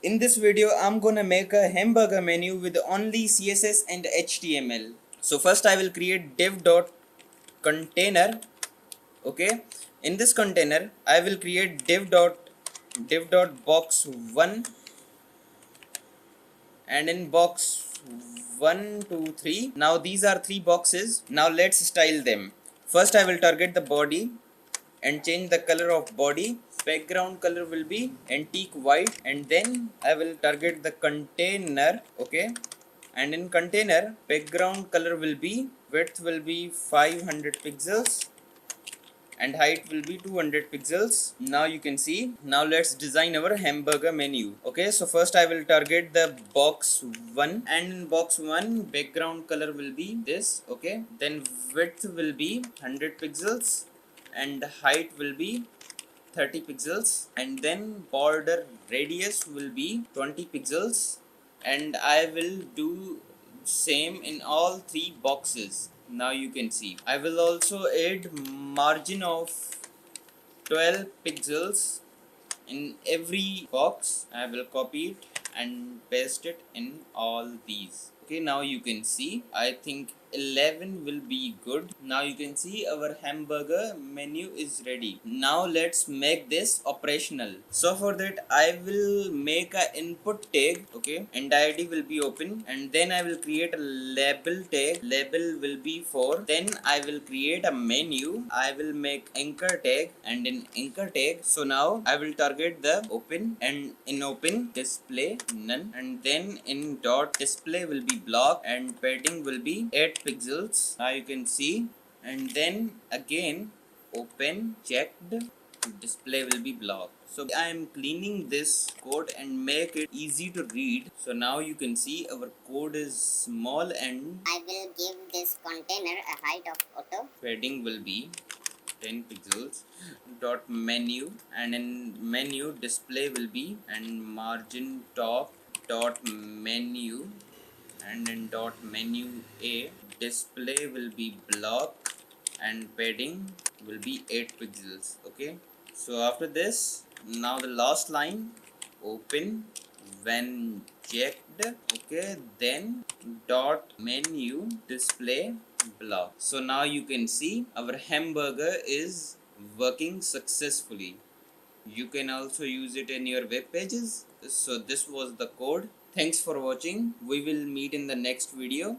In this video, I'm gonna make a hamburger menu with only CSS and HTML. So first I will create div.container. Okay, in this container I will create div.box1, and in box 1 2 3, now these are three boxes. Now let's style them. First I will target the body and change the color of body. Background color will be antique white, and then I will target the container. Okay, and in container background color will be, width will be 500 pixels and height will be 200 pixels. Now you can see. Now let's design our hamburger menu. Okay, so first I will target the box 1, and in box 1 background color will be this. Okay, then width will be 100 pixels and height will be 30 pixels, and then border radius will be 20 pixels, and I will do same in all three boxes. Now you can see I will also add margin of 12 pixels in every box. I will copy it and paste it in all these. Okay, now you can see I think 11 will be good. Now you can see our hamburger menu is ready. Now let's make this operational. So for that I will make a input tag. Okay, and id will be open, and then I will create a label tag. Label will be 4. Then I will create a menu. I will make anchor tag, and in anchor tag, so now I will target the open, and in open display none, and then in dot display will be block, and padding will be 8 pixels. Now you can see, and then again open checked, display will be block. So I am cleaning this code and make it easy to read. So now you can see our code is small, and I will give this container a height of auto. padding will be 10 pixels. Dot menu, and in menu display will be, and margin top dot menu, and in dot menu a display will be block, and padding will be 8 pixels. Okay, so after this, now the last line, open when checked. Okay, then dot menu display block. So now you can see our hamburger is working successfully. You can also use it in your web pages. So this was the code. Thanks for watching. We will meet in the next video.